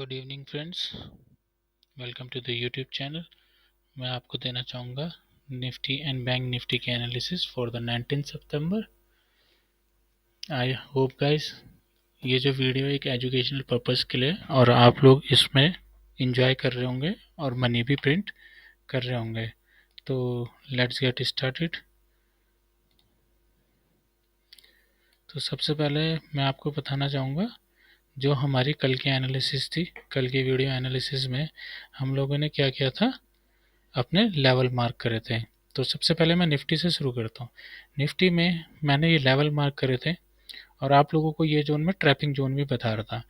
Good evening friends, welcome to the YouTube channel. मैं आपको देना चाहूँगा निफ्टी एंड बैंक निफ्टी के एनालिसिस फॉर द 19 सितंबर। आई होप गाइस ये जो वीडियो एक एजुकेशनल पर्पस के लिए और आप लोग इसमें एंजॉय कर रहे होंगे और मनी भी प्रिंट कर रहे होंगे। तो लेट्स गेट स्टार्टेड। तो सबसे पहले मैं आपको बताना चाहूँगा जो हमारी कल की एनालिसिस थी। कल की वीडियो एनालिसिस में हम लोगों ने क्या किया था, अपने लेवल मार्क करे थे। तो सबसे पहले मैं निफ्टी से शुरू करता हूँ। निफ्टी में मैंने ये लेवल मार्क करे थे और आप लोगों को ये जोन में ट्रैपिंग जोन भी बता रहा था।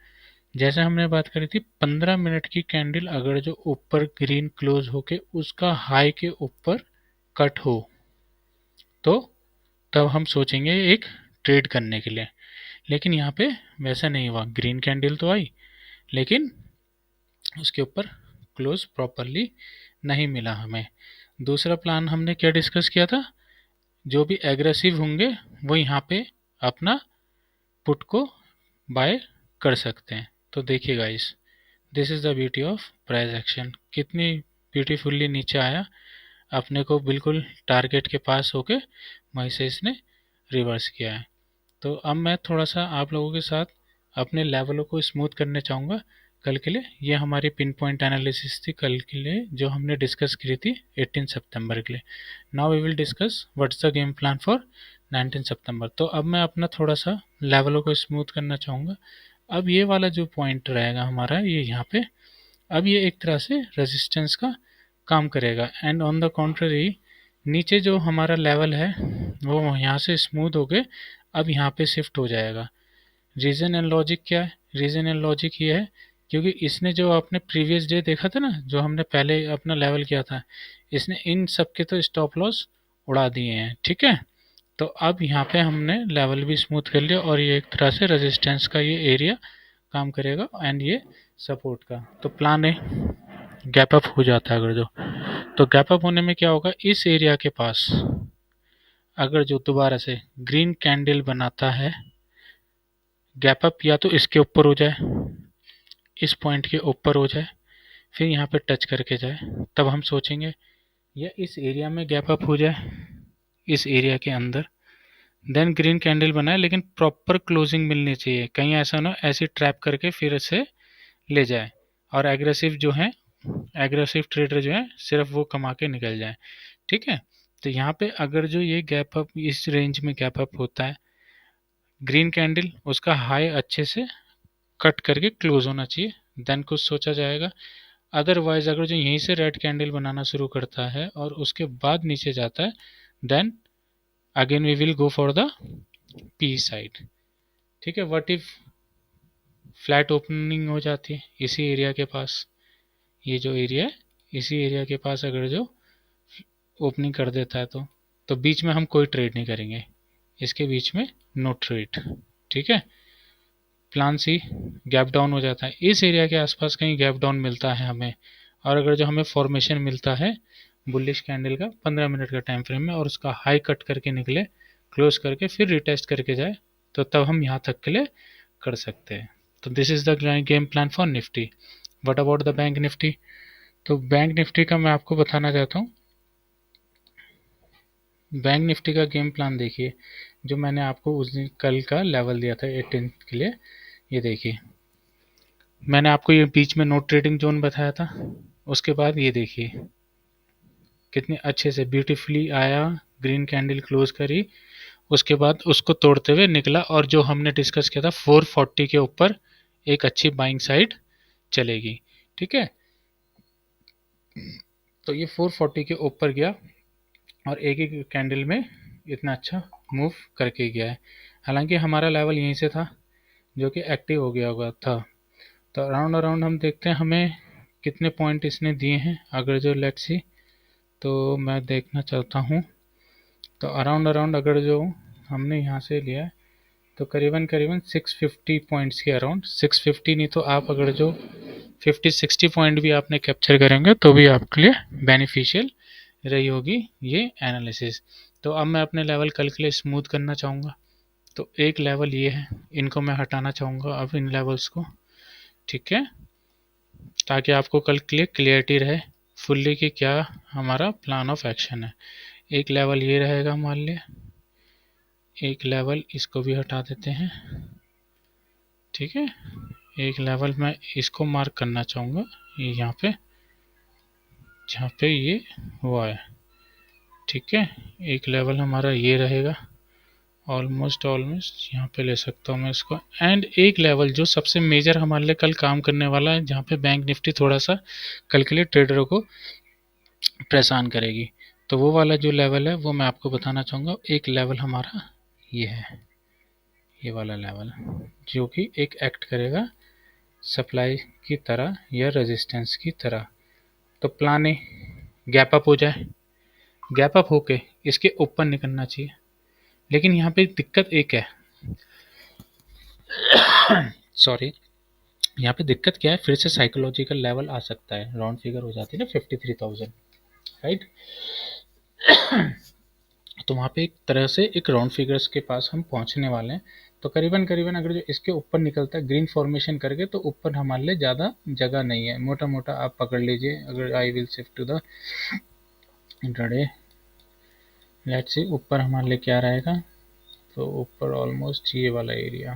जैसे हमने बात करी थी 15 मिनट की कैंडल अगर जो ऊपर ग्रीन क्लोज होके उसका हाई के ऊपर कट हो तो तब हम सोचेंगे एक ट्रेड करने के लिए। लेकिन यहाँ पे वैसा नहीं हुआ, ग्रीन कैंडल तो आई लेकिन उसके ऊपर क्लोज प्रॉपरली नहीं मिला हमें। दूसरा प्लान हमने क्या डिस्कस किया था, जो भी एग्रेसिव होंगे वो यहाँ पे अपना पुट को बाय कर सकते हैं। तो देखिए guys, this is the beauty of price action. कितनी ब्यूटीफुल्ली नीचे आया, अपने को बिल्कुल टारगेट के पास होके वहीं से इसने रिवर्स किया है। तो अब मैं थोड़ा सा आप लोगों के साथ अपने लेवलों को स्मूथ करने चाहूँगा कल के लिए। ये हमारी पिन पॉइंट एनालिसिस थी कल के लिए जो हमने डिस्कस की थी 18 सितंबर के लिए। Now we will discuss what's the game plan for 19 सितंबर। तो अब मैं अपना थोड़ा सा लेवलों को स्मूथ करना चाहूँगा। अब ये वाला जो पॉइंट रहेगा हमारा, ये यहाँ पे अब ये एक तरह से रेजिस्टेंस का काम करेगा। एंड ऑन द कॉन्ट्ररी नीचे जो हमारा लेवल है वो यहाँ से स्मूथ हो गए अब यहाँ पे शिफ्ट हो जाएगा। रीज़न एंड लॉजिक क्या है? रीज़न एंड लॉजिक ये है क्योंकि इसने जो आपने प्रीवियस डे देखा था ना, जो हमने पहले अपना लेवल किया था, इसने इन सब के तो स्टॉप लॉस उड़ा दिए हैं। ठीक है, तो अब यहाँ पे हमने लेवल भी स्मूथ कर लिया और ये एक तरह से रेजिस्टेंस का ये एरिया काम करेगा एंड ये सपोर्ट का। तो प्लान है गैप अप हो जाता है अगर जो, तो गैप अप होने में क्या होगा, इस एरिया के पास अगर जो दोबारा से ग्रीन कैंडल बनाता है, गैप अप या तो इसके ऊपर हो जाए, इस पॉइंट के ऊपर हो जाए, फिर यहाँ पे टच करके जाए, तब हम सोचेंगे या इस एरिया में गैप अप हो जाए, इस एरिया के अंदर, देन ग्रीन कैंडल बनाए लेकिन प्रॉपर क्लोजिंग मिलनी चाहिए। कहीं ऐसा ना ऐसी ट्रैप करके फिर इसे ले जाए और एग्रेसिव जो है, एग्रेसिव ट्रेडर जो है सिर्फ वो कमा के निकल जाए। ठीक है, तो यहाँ पे अगर जो ये गैप अप इस रेंज में गैप अप होता है, ग्रीन कैंडल उसका हाई अच्छे से कट करके क्लोज होना चाहिए, देन कुछ सोचा जाएगा। अदरवाइज अगर जो यहीं से रेड कैंडल बनाना शुरू करता है और उसके बाद नीचे जाता है, then again we will go for the P side. ठीक है, व्हाट इफ फ्लैट ओपनिंग हो जाती है इसी एरिया के पास, ये जो एरिया है इसी एरिया के पास अगर जो ओपनिंग कर देता है तो बीच में हम कोई ट्रेड नहीं करेंगे, इसके बीच में नो ट्रेड। ठीक है, प्लान सी गैप डाउन हो जाता है, इस एरिया के आसपास कहीं गैप डाउन मिलता है हमें, और अगर जो हमें फॉर्मेशन मिलता है बुलिश कैंडल का 15 मिनट का टाइम फ्रेम में और उसका हाई कट करके निकले, क्लोज करके फिर रिटेस्ट करके जाए, तो तब हम यहाँ तक के लिए कर सकते हैं। तो this is the game plan for Nifty. What about the bank Nifty? तो बैंक निफ्टी का मैं आपको बताना चाहता हूँ। बैंक निफ्टी का गेम प्लान देखिए, जो मैंने आपको उस दिन कल का लेवल दिया था 18 के लिए, ये देखिए मैंने आपको ये बीच में नो ट्रेडिंग जोन बताया था। उसके बाद ये देखिए कितने अच्छे से ब्यूटीफुली आया, ग्रीन कैंडल क्लोज करी, उसके बाद उसको तोड़ते हुए निकला और जो हमने डिस्कस किया था 440 के ऊपर एक अच्छी बाइंग साइड चलेगी। ठीक है, तो ये 440 के ऊपर गया और एक एक कैंडल में इतना अच्छा मूव करके गया है। हालांकि हमारा लेवल यहीं से था जो कि एक्टिव हो गया हुआ था। तो अराउंड अराउंड हम देखते हैं हमें कितने पॉइंट इसने दिए हैं अगर जो, लेट्स सी, तो मैं देखना चाहता हूँ। तो अराउंड अराउंड अगर जो हमने यहाँ से लिया है तो करीबन करीबन 650 पॉइंट्स के अराउंड, 650 नहीं तो आप अगर जो 50-60 पॉइंट भी आपने कैप्चर करेंगे तो भी आपके लिए बेनिफिशियल रही होगी ये एनालिसिस। तो अब मैं अपने लेवल कल के लिए स्मूथ करना चाहूँगा। तो एक लेवल ये है, इनको मैं हटाना चाहूँगा अब इन लेवल्स को। ठीक है, ताकि आपको कल के लिए क्लियरिटी रहे फुल्ली कि क्या हमारा प्लान ऑफ एक्शन है। एक लेवल ये रहेगा, मान लिया एक लेवल इसको भी हटा देते हैं, ठीक है। एक लेवल मैं इसको मार्क करना चाहूँगा, ये यहाँ पे जहाँ पे ये हुआ है, ठीक है। एक लेवल हमारा ये रहेगा, ऑलमोस्ट यहाँ पे ले सकता हूँ मैं इसको। एंड एक लेवल जो सबसे मेजर हमारे लिए कल काम करने वाला है, जहाँ पे बैंक निफ्टी थोड़ा सा कल के लिए ट्रेडरों को परेशान करेगी, तो वो वाला जो लेवल है वो मैं आपको बताना चाहूँगा। एक लेवल हमारा ये है, ये वाला लेवल, जो कि एक एक्ट करेगा सप्लाई की तरह या रेजिस्टेंस की तरह। तो प्लान ए गैप अप हो जाए, गैप अप होके इसके ऊपर निकलना चाहिए। लेकिन यहाँ पे दिक्कत एक है, सॉरी, यहाँ पे दिक्कत क्या है, फिर से साइकोलॉजिकल लेवल आ सकता है, राउंड फिगर हो जाती है ना 53,000, राइट। तो वहाँ पे एक तरह से एक राउंड फिगर्स के पास हम पहुँचने वाले हैं। तो करीबन करीबन अगर जो इसके ऊपर निकलता है ग्रीन फॉर्मेशन करके, तो ऊपर हमारे लिए ज़्यादा जगह नहीं है, मोटा मोटा आप पकड़ लीजिए। अगर I will shift to the intraday, let's see ऊपर हमारे लिए क्या रहेगा, तो ऊपर ऑलमोस्ट ये वाला एरिया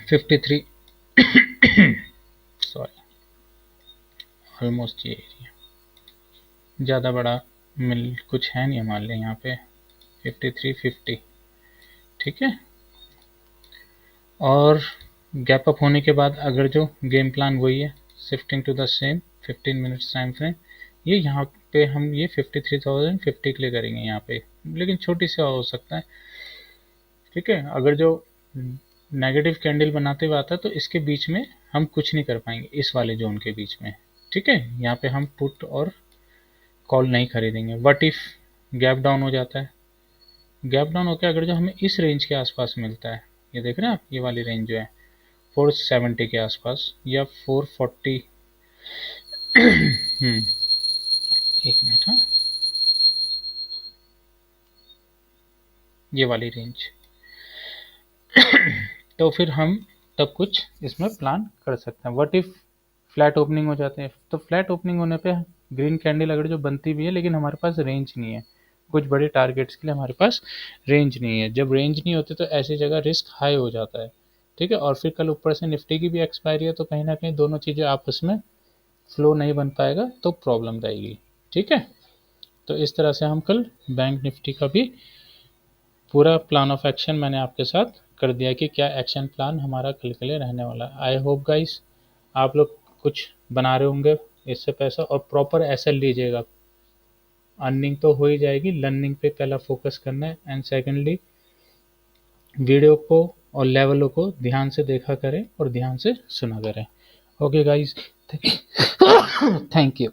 53 सॉरी, ऑलमोस्ट ये एरिया, ज़्यादा बड़ा मिल कुछ है नहीं हमारे लिए यहाँ पे, 5350, ठीक है। और गैप अप होने के बाद अगर जो गेम प्लान वही है, shifting to the same 15 minutes time frame, ये यहाँ पे हम ये 53,050 के लिए करेंगे यहाँ पे, लेकिन छोटी सी हो सकता है, ठीक है। अगर जो नेगेटिव कैंडल बनाते हुए आता है तो इसके बीच में हम कुछ नहीं कर पाएंगे, इस वाले जोन के बीच में, ठीक है। यहाँ पे हम पुट और कॉल नहीं खरीदेंगे। व्हाट इफ गैप डाउन हो जाता है, गैप डाउन होकर अगर जो हमें इस रेंज के आसपास मिलता है, ये देख रहे हैं आप, ये वाली रेंज जो है 470 के आसपास या 440 एक मिनट, हाँ, ये वाली रेंज तो फिर हम तब कुछ इसमें प्लान कर सकते हैं। व्हाट इफ फ्लैट ओपनिंग हो जाते हैं, तो फ्लैट ओपनिंग होने पे ग्रीन कैंडल अगर जो बनती भी है, लेकिन हमारे पास रेंज नहीं है, कुछ बड़े टारगेट्स के लिए हमारे पास रेंज नहीं है। जब रेंज नहीं होती तो ऐसी जगह रिस्क हाई हो जाता है, ठीक है। और फिर कल ऊपर से निफ्टी की भी एक्सपायरी है, तो कहीं ना कहीं दोनों चीज़ें आपस में फ्लो नहीं बन पाएगा, तो प्रॉब्लम रहेगी, ठीक है। तो इस तरह से हम कल बैंक निफ्टी का भी पूरा प्लान ऑफ एक्शन मैंने आपके साथ कर दिया कि क्या एक्शन प्लान हमारा कल के लिए रहने वाला है। आई होप गाइस आप लोग कुछ बना रहे होंगे इससे पैसा, और प्रॉपर एसएल लीजिएगा। अर्निंग तो हो ही जाएगी, लर्निंग पे पहला फोकस करना है, एंड सेकेंडली वीडियो को और लेवलों को ध्यान से देखा करें और ध्यान से सुना करें। Okay guys, thank you.